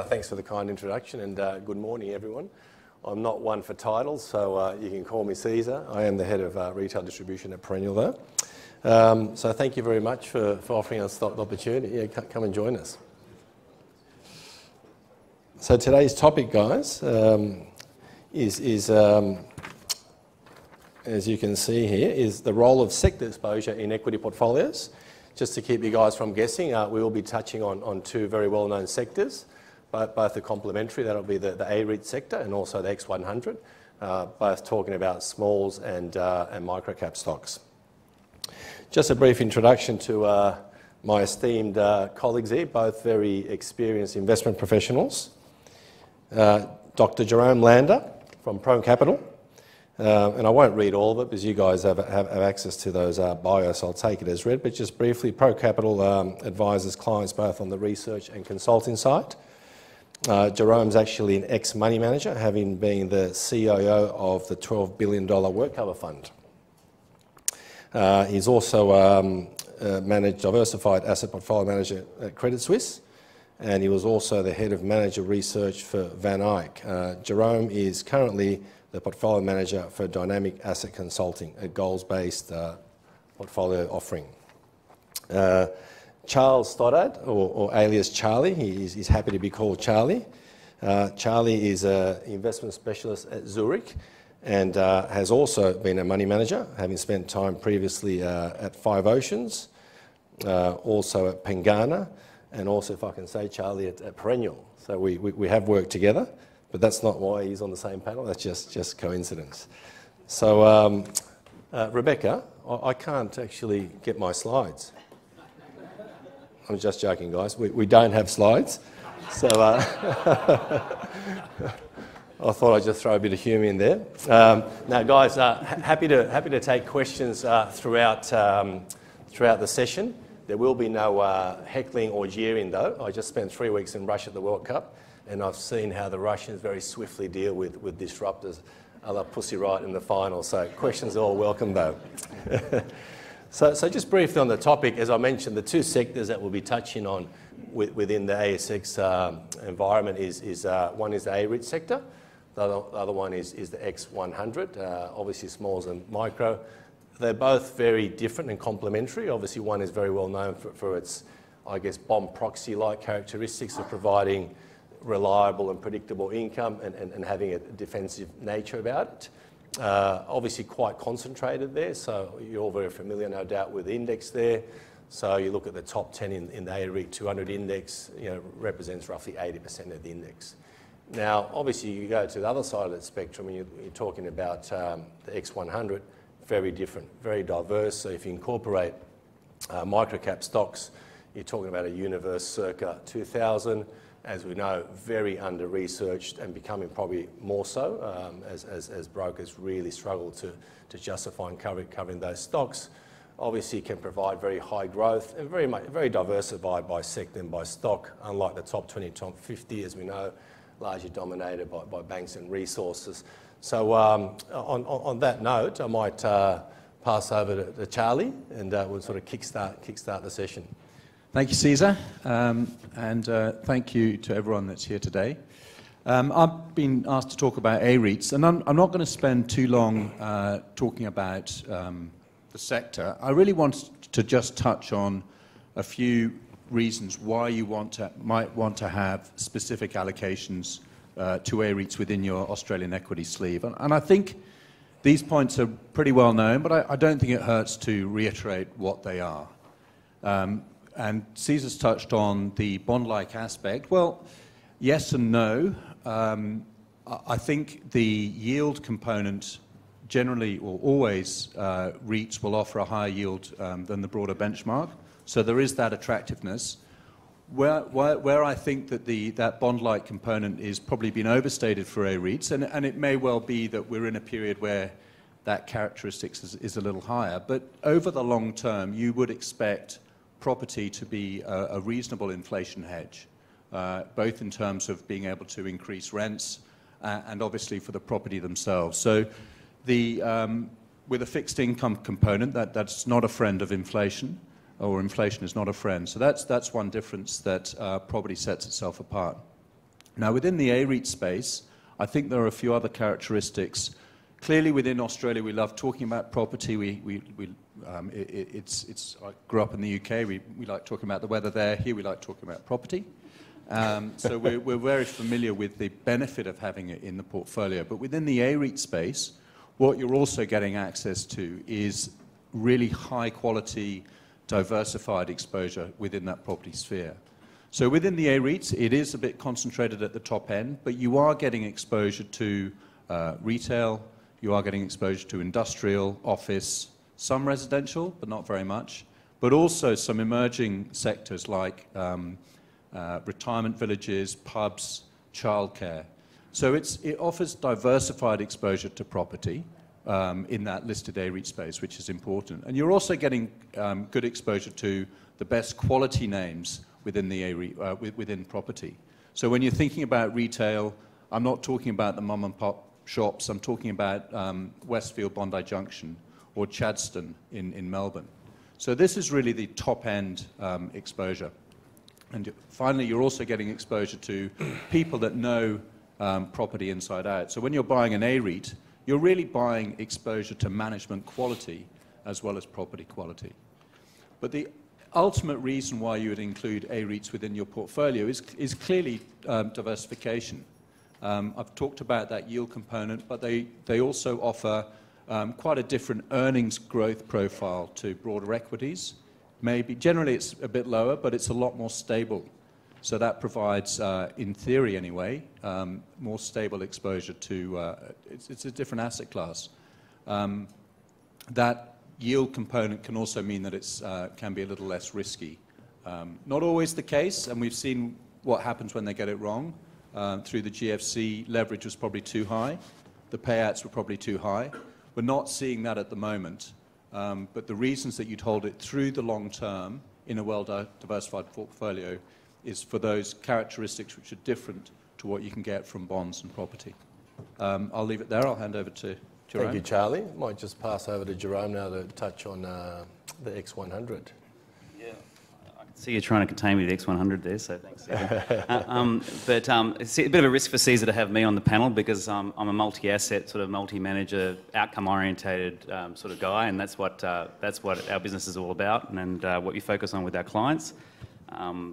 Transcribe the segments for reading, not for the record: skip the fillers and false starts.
Thanks for the kind introduction, and good morning, everyone. I'm not one for titles, so you can call me Cesar. I am the head of retail distribution at Perennial, though. So thank you very much for offering us the opportunity. Yeah, come and join us. So today's topic, guys, is as you can see here, is the role of sector exposure in equity portfolios. Just to keep you guys from guessing, we will be touching on two very well-known sectors, both are complementary. That'll be the REIT sector and also the X100, both talking about smalls and micro-cap stocks. Just a brief introduction to my esteemed colleagues here, both very experienced investment professionals. Dr. Jerome from ProCapital. And I won't read all of it because you guys have access to those bios, so I'll take it as read. But just briefly, ProCapital advises clients both on the research and consulting side. Jerome's actually an ex-money manager, having been the CIO of the $12 billion WorkCover Fund. He's also managed diversified asset portfolio manager at Credit Suisse, and he was also the head of manager research for Van Eyck. Jerome is currently the portfolio manager for Dynamic Asset Consulting, a goals-based portfolio offering. Charles Stodart, or alias Charlie, he's happy to be called Charlie. Charlie is an investment specialist at Zurich and has also been a money manager, having spent time previously at Five Oceans, also at Pengana, and also, if I can say, Charlie, at Perennial. So we have worked together. But that's not why he's on the same panel, that's just coincidence. So, Rebecca, I can't actually get my slides. I'm just joking, guys. We don't have slides. So, I thought I'd just throw a bit of humour in there. Now, guys, happy to take questions throughout the session. There will be no heckling or jeering, though. I just spent 3 weeks in Russia at the World Cup, and I've seen how the Russians very swiftly deal with disruptors, a la Pussy Riot in the final. So questions are all welcome, though. So just briefly on the topic, as I mentioned, the two sectors that we'll be touching on within the ASX environment is one is the REIT sector, the other one is the X100, obviously smalls and micro. They're both very different and complementary. Obviously, one is very well known for its, I guess, bomb proxy-like characteristics of providing reliable and predictable income and having a defensive nature about it. Obviously quite concentrated there, so you're all very familiar, no doubt, with the index there. So you look at the top 10 in the REIT 200 index, represents roughly 80% of the index. Now, obviously, you go to the other side of the spectrum and you're talking about the X100, very different, very diverse. So if you incorporate micro-cap stocks, you're talking about a universe circa 2000. As we know, very under-researched and becoming probably more so as brokers really struggle to justify covering those stocks. Obviously, can provide very high growth and very diversified by sector and by stock, unlike the top 20, top 50, as we know, largely dominated by banks and resources. So on that note, I might pass over to Charlie, and we'll sort of kickstart the session. Thank you, Cesar, and thank you to everyone that's here today. I've been asked to talk about REITs, and I'm not going to spend too long talking about the sector. I really want to just touch on a few reasons why you might want to have specific allocations to REITs within your Australian equity sleeve. And I think these points are pretty well known, but I don't think it hurts to reiterate what they are. And Cesar's touched on the bond-like aspect. Well, yes and no. I think the yield component generally or always REITs will offer a higher yield than the broader benchmark. So there is that attractiveness. Where I think that that bond-like component is probably been overstated for REITs, and it may well be that we're in a period where that characteristics is a little higher. But over the long term, you would expect property to be a reasonable inflation hedge, both in terms of being able to increase rents and obviously for the property themselves. So with a fixed income component, that's not a friend of inflation, or inflation is not a friend. So that's one difference that probably sets itself apart. Now, within the A-REIT space, I think there are a few other characteristics. Clearly, within Australia, we love talking about property. I grew up in the UK. We like talking about the weather there. Here, we like talking about property. So we're very familiar with the benefit of having it in the portfolio. But within the A-REIT space, what you're also getting access to is really high-quality, diversified exposure within that property sphere. So within the A-REITs, it is a bit concentrated at the top end, but you are getting exposure to retail, you are getting exposure to industrial, office, some residential, but not very much, but also some emerging sectors like retirement villages, pubs, childcare. So it offers diversified exposure to property in that listed A-REIT space, which is important. And you're also getting good exposure to the best quality names within the A-REIT, within property. So when you're thinking about retail, I'm not talking about the mum and pop shops, I'm talking about Westfield Bondi Junction or Chadstone in Melbourne. So this is really the top end exposure. And finally, you're also getting exposure to people that know property inside out. So when you're buying an A-REIT, you're really buying exposure to management quality as well as property quality. But the ultimate reason why you would include A-REITs within your portfolio is clearly diversification. I've talked about that yield component, but they also offer quite a different earnings growth profile to broader equities. Maybe generally it's a bit lower, but it's a lot more stable. So that provides, in theory anyway, more stable exposure to, it's a different asset class. That yield component can also mean that it can be a little less risky. Not always the case, and we've seen what happens when they get it wrong. Through the GFC, leverage was probably too high. The payouts were probably too high. We're not seeing that at the moment, but the reasons that you'd hold it through the long term in a well-diversified portfolio is for those characteristics which are different to what you can get from bonds and property. I'll leave it there. I'll hand over to Jerome. Thank you, Charlie. Might just pass over to Jerome now to touch on the X100. Yeah, I can see you're trying to contain me with the X100 there, so thanks, Cesar. It's a bit of a risk for Cesar to have me on the panel because I'm a multi-asset, sort of multi-manager, outcome-orientated sort of guy, and that's what our business is all about, and what we focus on with our clients.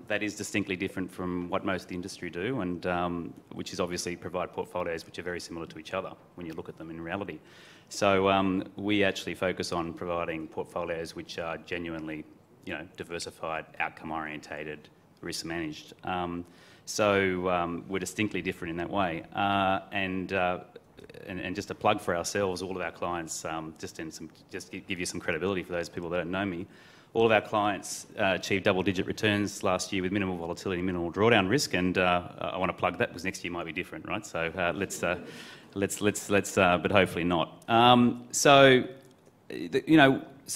That is distinctly different from what most of the industry do, and which is obviously provide portfolios which are very similar to each other when you look at them in reality. So we actually focus on providing portfolios which are genuinely, diversified, outcome-orientated, risk-managed. So we're distinctly different in that way. And just a plug for ourselves, all of our clients, just to give you some credibility for those people that don't know me. All of our clients achieved double-digit returns last year with minimal volatility, minimal drawdown risk, and I want to plug that because next year might be different, right? So let's, but hopefully not. So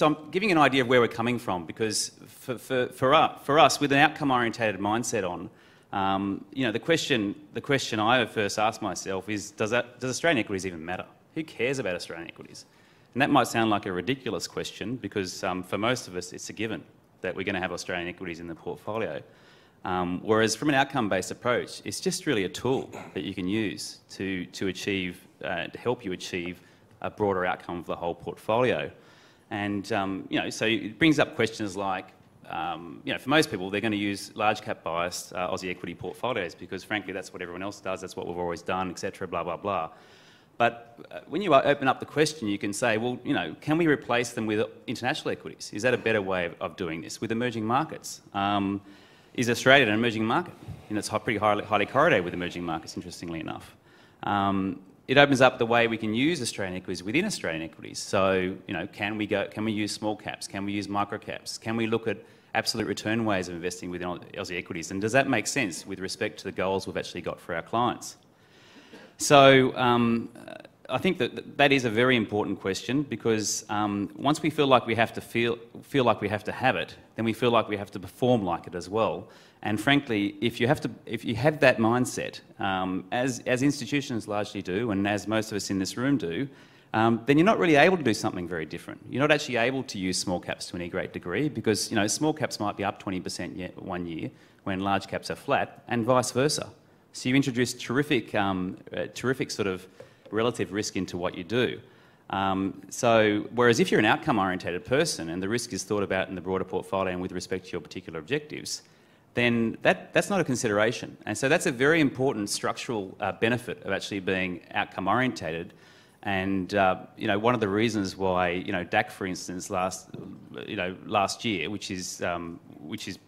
I'm giving an idea of where we're coming from because for us, with an outcome-orientated mindset on, the question I first asked myself is, does Australian equities even matter? Who cares about Australian equities? And that might sound like a ridiculous question because for most of us it's a given that we're going to have Australian equities in the portfolio. Whereas from an outcome-based approach, it's just really a tool that you can use to help you achieve a broader outcome of the whole portfolio. And so it brings up questions like, for most people, they're going to use large cap biased Aussie equity portfolios because frankly that's what everyone else does, that's what we've always done, etc. Blah blah blah. But when you open up the question, you can say, well, can we replace them with international equities? Is that a better way of doing this? With emerging markets? Is Australia an emerging market? It's pretty highly correlated with emerging markets, interestingly enough. It opens up the way we can use Australian equities within Australian equities. So, can we use small caps? Can we use micro caps? Can we look at absolute return ways of investing within Aussie equities? And does that make sense with respect to the goals we've actually got for our clients? So I think that is a very important question because once we feel like we have to feel like we have to have it, then we feel like we have to perform like it as well. And frankly, if you have that mindset, as institutions largely do, and as most of us in this room do, then you're not really able to do something very different. You're not actually able to use small caps to any great degree because small caps might be up 20% one year when large caps are flat, and vice versa. So you introduce terrific sort of relative risk into what you do. So whereas if you're an outcome-orientated person and the risk is thought about in the broader portfolio and with respect to your particular objectives, then that's not a consideration. And so that's a very important structural benefit of actually being outcome-orientated. And one of the reasons why DAC, for instance, last year, which is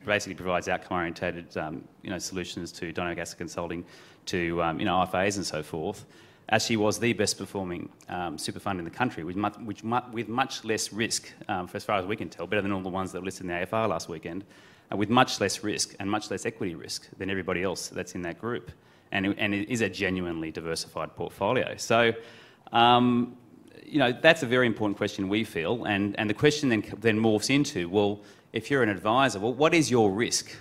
basically provides outcome-orientated solutions to dynamic asset consulting, to IFAs and so forth, actually was the best performing super fund in the country, with much less risk, for as far as we can tell, better than all the ones that were listed in the AFR last weekend, with much less risk and much less equity risk than everybody else that's in that group. And it is a genuinely diversified portfolio. So, that's a very important question, we feel. And the question then morphs into, well, if you're an advisor, well, what is your risk?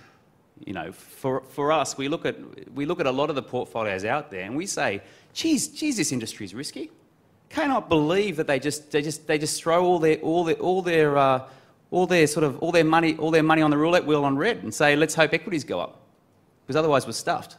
For us, we look at a lot of the portfolios out there, and we say, geez, this industry is risky. Cannot believe that they just throw all their money on the roulette wheel on red and say, let's hope equities go up, because otherwise we're stuffed.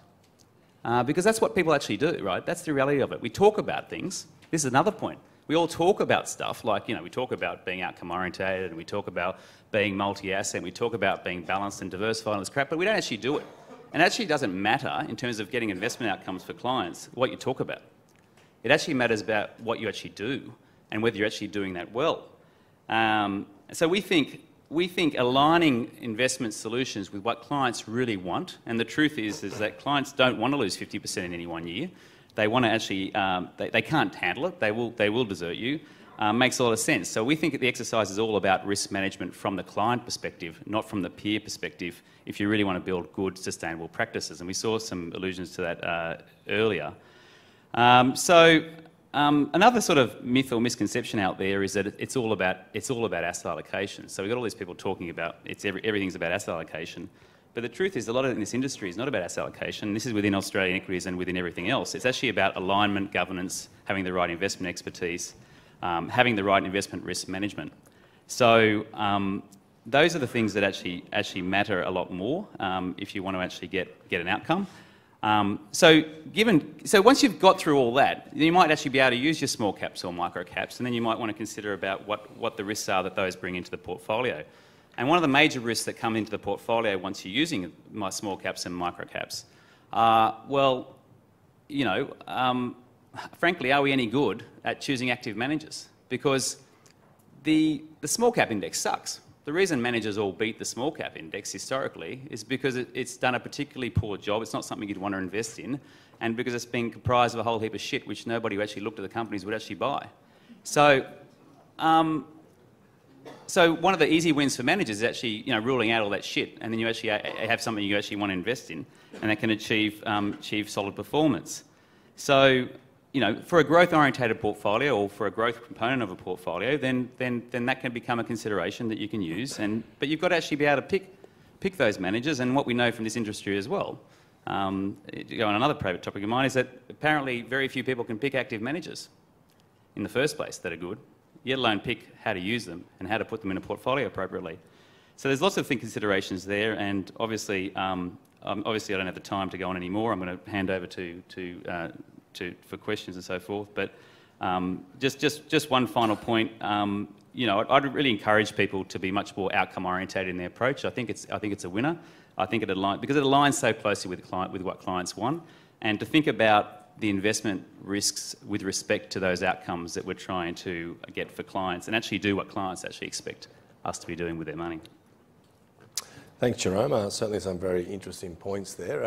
Because that's what people actually do, right? That's the reality of it. We talk about things. This is another point. We all talk about stuff like, we talk about being outcome orientated, and we talk about being multi-asset, and we talk about being balanced and diversified and this crap, but we don't actually do it. And it actually doesn't matter in terms of getting investment outcomes for clients what you talk about. It actually matters about what you actually do and whether you're actually doing that well. So we think aligning investment solutions with what clients really want, and the truth is that clients don't want to lose 50% in any one year. They want to actually, they can't handle it. They will desert you. Makes a lot of sense. So we think that the exercise is all about risk management from the client perspective, not from the peer perspective, if you really want to build good, sustainable practices. And we saw some allusions to that earlier. Another sort of myth or misconception out there is that it's all about asset allocation. So we've got all these people talking about everything's about asset allocation. But the truth is, a lot of it in this industry is not about asset allocation. This is within Australian equities and within everything else. It's actually about alignment, governance, having the right investment expertise, having the right investment risk management. So those are the things that actually matter a lot more if you want to actually get an outcome. So once you've got through all that, you might actually be able to use your small caps or micro caps, and then you might want to consider about what the risks are that those bring into the portfolio. And one of the major risks that come into the portfolio once you're using my small caps and micro caps frankly, are we any good at choosing active managers? Because the small cap index sucks. The reason managers all beat the small cap index historically is because it's done a particularly poor job. It's not something you'd want to invest in, and because it's been comprised of a whole heap of shit which nobody who actually looked at the companies would actually buy. So one of the easy wins for managers is actually ruling out all that shit, and then you actually have something you actually want to invest in, and that can achieve solid performance. So for a growth-orientated portfolio or for a growth component of a portfolio, then that can become a consideration that you can use. But you've got to actually be able to pick those managers. And what we know from this industry as well, to go on another private topic of mine, is that apparently very few people can pick active managers in the first place that are good, yet alone pick how to use them and how to put them in a portfolio appropriately. So there's lots of considerations there, and obviously I don't have the time to go on anymore. I'm going to hand over for questions and so forth. But just one final point. I'd really encourage people to be much more outcome orientated in their approach. I think it's a winner. I think it aligns so closely with what clients want, and to think about the investment risks with respect to those outcomes that we're trying to get for clients, and actually do what clients actually expect us to be doing with their money. Thanks, Jerome. Certainly some very interesting points there.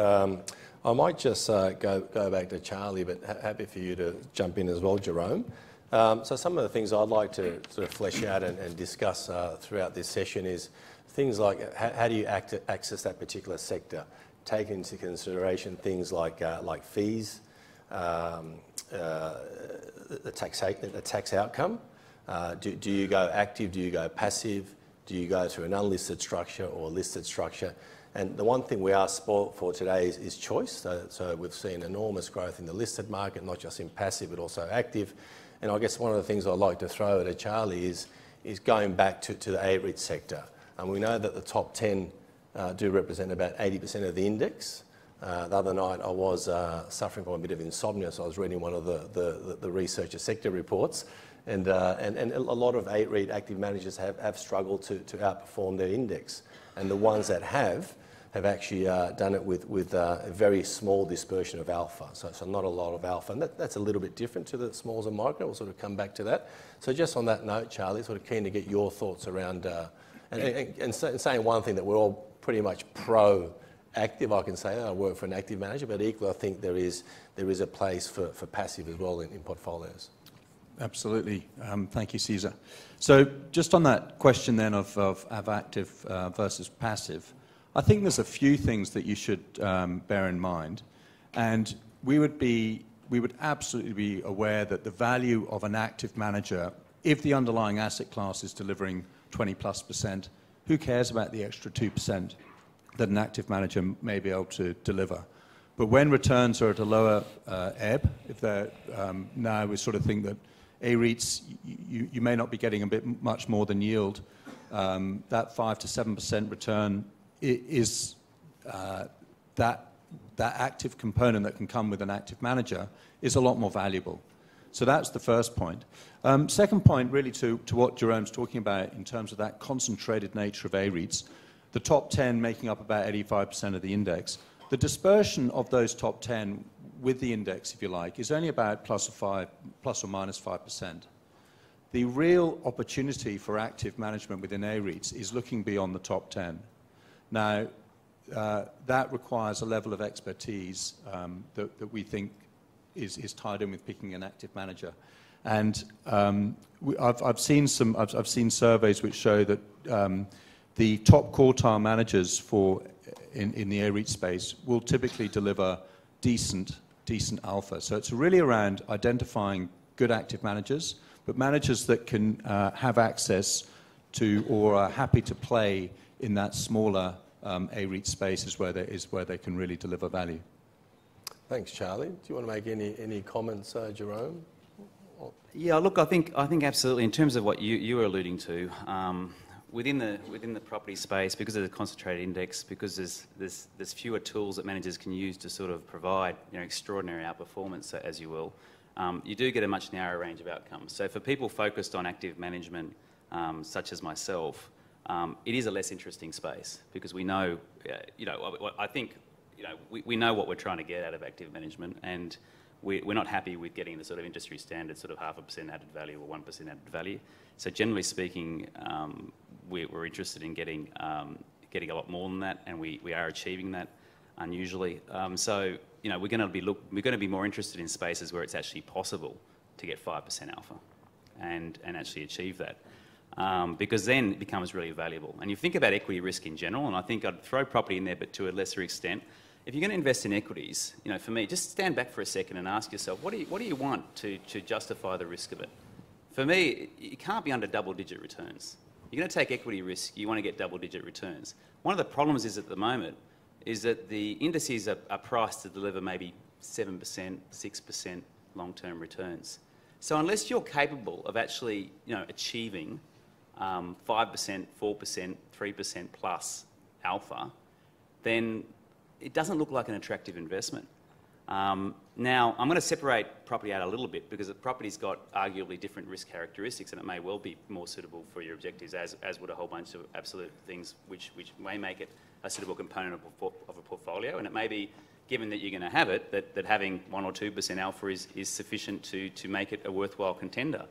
I might just go back to Charlie, but happy for you to jump in as well, Jerome. So some of the things I'd like to sort of flesh out and discuss throughout this session is things like how do you access that particular sector, take into consideration things like fees, the tax outcome. Do you go active? Do you go passive? Do you go through an unlisted structure or a listed structure? And the one thing we are spoilt for today is choice. So we've seen enormous growth in the listed market, not just in passive, but also active. And I guess one of the things I'd like to throw at Charlie is going back to the REIT sector. And we know that the top 10 do represent about 80% of the index. The other night I was suffering from a bit of insomnia, so I was reading one of the researcher sector reports, and a lot of REIT active managers have struggled to outperform their index, and the ones that have actually done it with a very small dispersion of alpha, so not a lot of alpha, and that's a little bit different to the smalls and micro. We'll sort of come back to that. So just on that note, Charlie, sort of keen to get your thoughts around, and saying one thing, that we're all pretty much pro-active, I can say that. I work for an active manager, but equally I think there is a place for passive as well in portfolios. Absolutely. Thank you, Cesar. So just on that question then of active versus passive, I think there's a few things that you should bear in mind, and we would absolutely be aware that the value of an active manager, if the underlying asset class is delivering 20+%, who cares about the extra 2% that an active manager may be able to deliver? But when returns are at a lower ebb, if they're now we sort of think that REITs, you may not be getting a bit much more than yield, that 5 to 7% return is that active component that can come with an active manager is a lot more valuable. So that's the first point. Second point, really to what Jerome's talking about in terms of that concentrated nature of REITs, the top 10 making up about 85% of the index. The dispersion of those top 10 with the index, if you like, is only about plus or minus 5%. The real opportunity for active management within REITs is looking beyond the top 10. Now, that requires a level of expertise that we think is tied in with picking an active manager. And I've seen surveys which show that the top quartile managers in the REIT space will typically deliver decent alpha. So it's really around identifying good active managers, but managers that can have access to or are happy to play in that smaller REIT space is where they can really deliver value. Thanks, Charlie. Do you want to make any comments, Jerome? Yeah, look, I think absolutely. In terms of what you were alluding to, within the property space, because of the concentrated index, because there's fewer tools that managers can use to sort of provide extraordinary outperformance, as you will, you do get a much narrower range of outcomes. So for people focused on active management, such as myself, it is a less interesting space because we know, I think, we know what we're trying to get out of active management, and we're not happy with getting the sort of industry standard sort of 0.5% added value or 1% added value. So generally speaking, we're interested in getting a lot more than that, and we are achieving that unusually. So we're going to be more interested in spaces where it's actually possible to get 5% alpha, and actually achieve that. Because then it becomes really valuable. And you think about equity risk in general, and I think I'd throw property in there, but to a lesser extent. If you're going to invest in equities, for me, just stand back for a second and ask yourself, what do you want to justify the risk of it? For me, it can't be under double-digit returns. You're going to take equity risk, you want to get double-digit returns. One of the problems is at the moment is that the indices are priced to deliver maybe 7%, 6% long-term returns. So unless you're capable of actually, achieving 5%, 4%, 3% plus alpha, then it doesn't look like an attractive investment. Now, I'm going to separate property out a little bit because property's got arguably different risk characteristics, and it may well be more suitable for your objectives, as would a whole bunch of absolute things which may make it a suitable component of a portfolio. And it may be, given that you're going to have it, that having 1 or 2% alpha is sufficient to make it a worthwhile contender.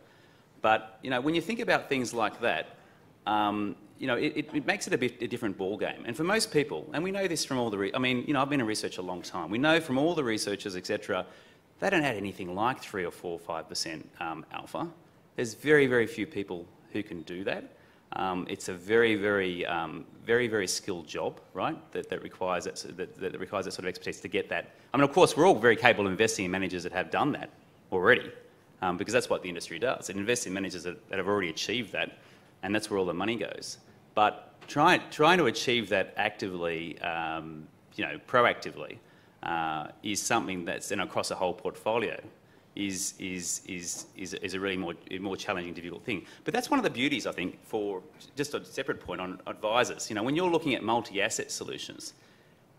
But when you think about things like that, it makes it a different ball game. And for most people, and we know this from all the, I've been in research a long time. We know from all the researchers, etc., they don't add anything like 3 or 4 or 5% alpha. There's very, very few people who can do that. It's a very, very, very, very skilled job, right? That requires that sort of expertise to get that. Of course, we're all very capable of investing in managers that have done that already, because that's what the industry does. It invests in managers that have already achieved that, and that's where all the money goes. But trying to achieve that actively, proactively, is something that's across a whole portfolio is a really more challenging, difficult thing. But that's one of the beauties, I think, for just a separate point on advisors. When you're looking at multi-asset solutions,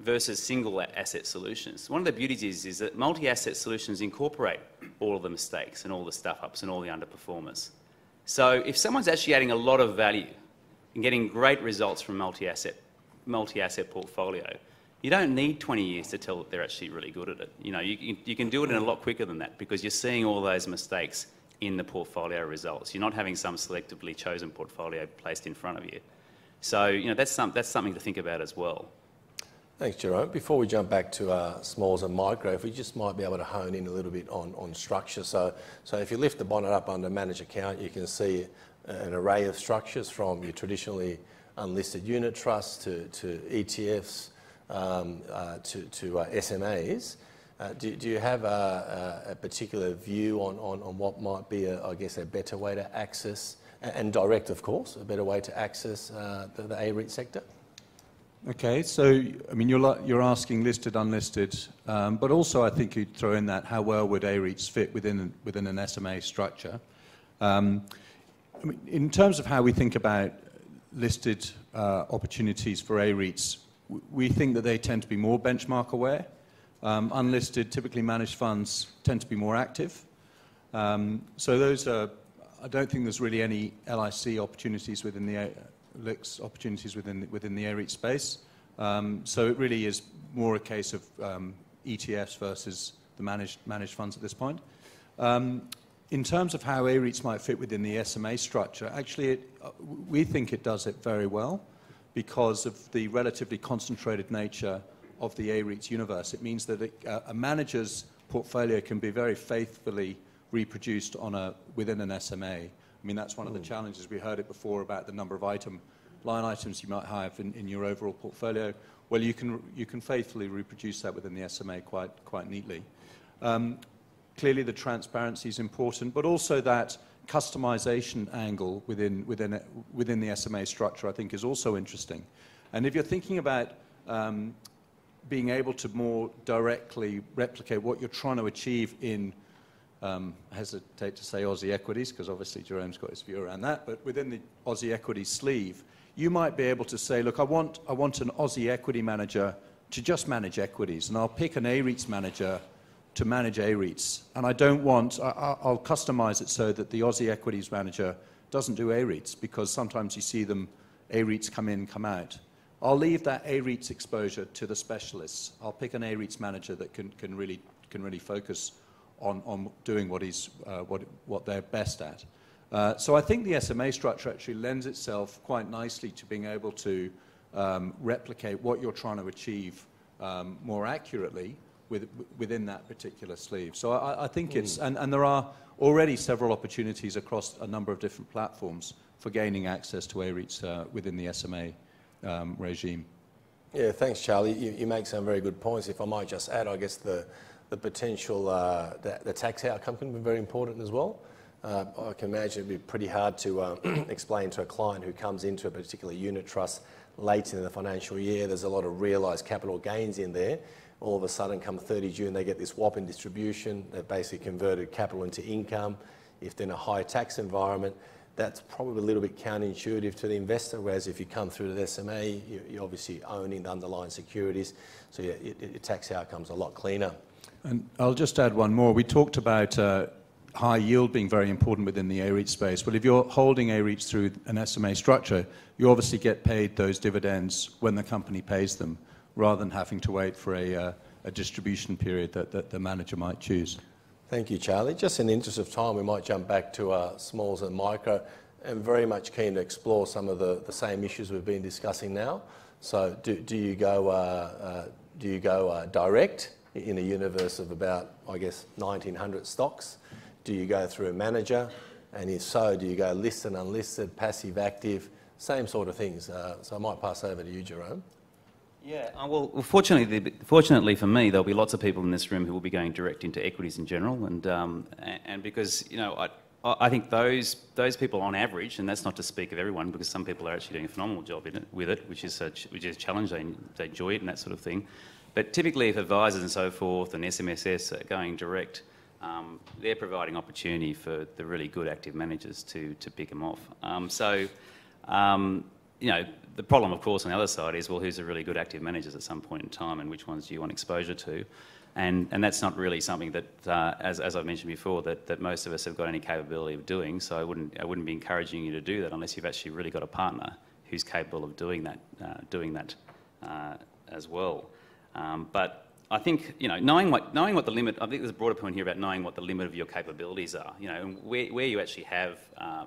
versus single asset solutions. One of the beauties is that multi-asset solutions incorporate all of the mistakes and all the stuff-ups and all the underperformers. So if someone's actually adding a lot of value and getting great results from multi-asset portfolio, you don't need 20 years to tell that they're actually really good at it. You know, you can do it in a lot quicker than that because you're seeing all those mistakes in the portfolio results. You're not having some selectively chosen portfolio placed in front of you. So, you know, that's something to think about as well. Thanks, Jerome. Before we jump back to smalls and micro, if we just might be able to hone in a little bit on structure. So if you lift the bonnet up under managed account, you can see an array of structures from your traditionally unlisted unit trusts to ETFs to SMAs. Do you have a particular view on what might be, I guess, a better way to access, and direct, of course, a better way to access the A-REIT sector? Okay, so I mean, you're asking listed, unlisted, but also I think you'd throw in that how well would A-REITs fit within an SMA structure. I mean, in terms of how we think about listed opportunities for A-REITs, we think that they tend to be more benchmark aware. Unlisted, typically managed funds tend to be more active. So those are, I don't think there's really any LIC opportunities within the LICs opportunities within the A-REIT space. So it really is more a case of ETFs versus the managed funds at this point. In terms of how A-REITs might fit within the SMA structure, actually we think it does it very well because of the relatively concentrated nature of the A-REITs universe. It means that a manager's portfolio can be very faithfully reproduced within an SMA. I mean, that's one of the challenges. We heard it before about the number of line items you might have in your overall portfolio. Well, you can faithfully reproduce that within the SMA quite neatly. Clearly, the transparency is important, but also that customization angle within the SMA structure, I think, is also interesting. And if you're thinking about being able to more directly replicate what you're trying to achieve in, I hesitate to say Aussie equities, because obviously Jerome's got his view around that, but within the Aussie equities sleeve, you might be able to say, look, I want an Aussie equity manager to just manage equities, and I'll pick an A-REITs manager to manage A-REITs, and I'll customize it so that the Aussie equities manager doesn't do A-REITs, because sometimes you see them, A-REITs come in, come out. I'll leave that A-REITs exposure to the specialists. I'll pick an A-REITs manager that can really focus on doing what they're best at. So I think the SMA structure actually lends itself quite nicely to being able to replicate what you're trying to achieve more accurately within that particular sleeve. So I think it's, and there are already several opportunities across a number of different platforms for gaining access to A-REITs within the SMA regime. Yeah, thanks, Charlie. You make some very good points. If I might just add, I guess the potential, the tax outcome can be very important as well. I can imagine it'd be pretty hard to explain to a client who comes into a particular unit trust late in the financial year. There's a lot of realised capital gains in there. All of a sudden, come 30 June, they get this whopping distribution. They've basically converted capital into income. If they're in a high tax environment, that's probably a little bit counterintuitive to the investor, whereas if you come through to the SMA, you're obviously owning the underlying securities, so your tax outcome's a lot cleaner. And I'll just add one more. We talked about high yield being very important within the A-REIT space. Well, if you're holding A-REITs through an SMA structure, you obviously get paid those dividends when the company pays them, rather than having to wait for a distribution period that the manager might choose. Thank you, Charlie. Just in the interest of time, we might jump back to smalls and micro, and very much keen to explore some of the same issues we've been discussing now. So do you go direct in a universe of about, I guess, 1,900 stocks? Do you go through a manager? And if so, do you go listed, unlisted, passive, active, same sort of things? So I might pass over to you, Jerome. Yeah, well, fortunately for me, there'll be lots of people in this room who will be going direct into equities in general, and because, you know, I think those people on average, and that's not to speak of everyone, because some people are actually doing a phenomenal job with it, which is a challenge. They enjoy it and that sort of thing. But typically, if advisors and so forth and SMSS are going direct, they're providing opportunity for the really good active managers to pick them off. the problem, of course, on the other side is, well, who's the really good active managers at some point in time, and which ones do you want exposure to? And that's not really something that, as I've mentioned before, that most of us have got any capability of doing. So I wouldn't be encouraging you to do that unless you've actually really got a partner who's capable of doing that as well. But I think knowing what the limit. I think there's a broader point here about knowing what the limit of your capabilities are. And where you actually have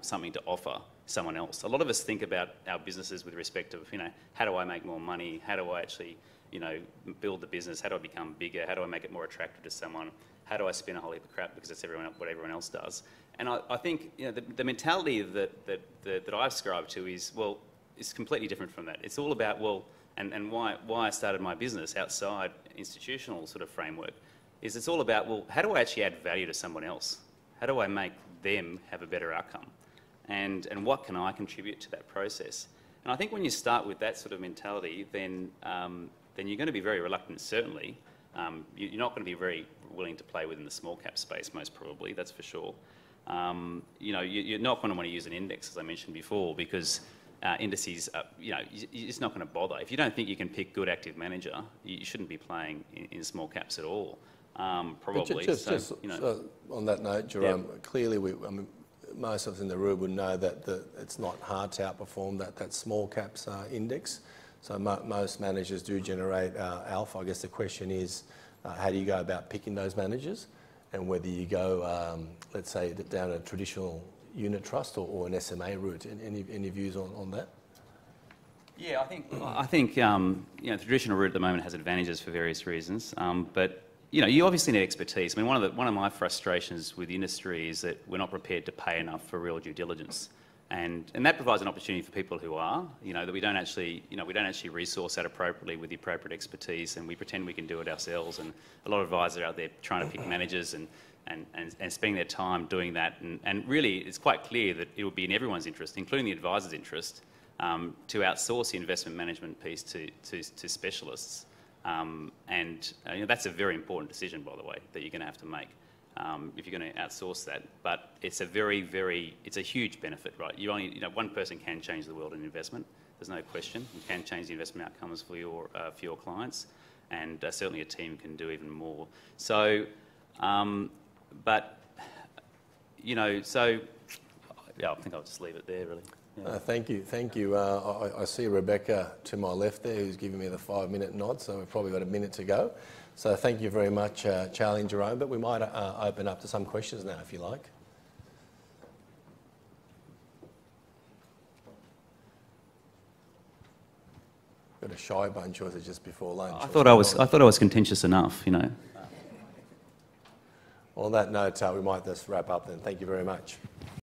something to offer someone else. A lot of us think about our businesses with respect of how do I make more money? How do I actually build the business? How do I become bigger? How do I make it more attractive to someone? How do I spin a whole heap of crap because it's what everyone else does? And I think the mentality that I ascribe to is, well, it's completely different from that. It's all about, well, and why I started my business outside institutional sort of framework is it's all about, well, how do I actually add value to someone else? How do I make them have a better outcome? And what can I contribute to that process? And I think when you start with that sort of mentality, then you're going to be very reluctant, certainly. You're not going to be very willing to play within the small cap space, most probably, that's for sure. You're not going to want to use an index, as I mentioned before, because indices, you're just not going to bother. If you don't think you can pick good active manager, you shouldn't be playing in small caps at all, probably. Just on that note, Jerome, clearly most of us in the room would know that it's not hard to outperform that small caps index. So most managers do generate alpha. I guess the question is, how do you go about picking those managers, and whether you go, let's say, down a traditional unit trust or an SMA route? Any views on that? Yeah, I think the traditional route at the moment has advantages for various reasons, but you obviously need expertise. I mean, one of my frustrations with the industry is that we're not prepared to pay enough for real due diligence. And that provides an opportunity for people who are, that we don't actually resource that appropriately with the appropriate expertise, and we pretend we can do it ourselves. And a lot of advisors are out there trying to pick managers and spending their time doing that. And really, it's quite clear that it would be in everyone's interest, including the advisor's interest, to outsource the investment management piece to specialists. That's a very important decision, by the way, that you're going to have to make. If you're going to outsource that, but it's a huge benefit, right? One person can change the world in investment. There's no question. You can change the investment outcomes for your clients, and certainly a team can do even more. So, I think I'll just leave it there, really. Yeah. Thank you. I see Rebecca to my left there, who's giving me the 5-minute nod, so we've probably got a minute to go. So thank you very much, Charlie and Jerome, but we might open up to some questions now, if you like. Got a shy bunch, or was it just before lunch? I thought I was contentious enough, On that note, we might just wrap up then. Thank you very much.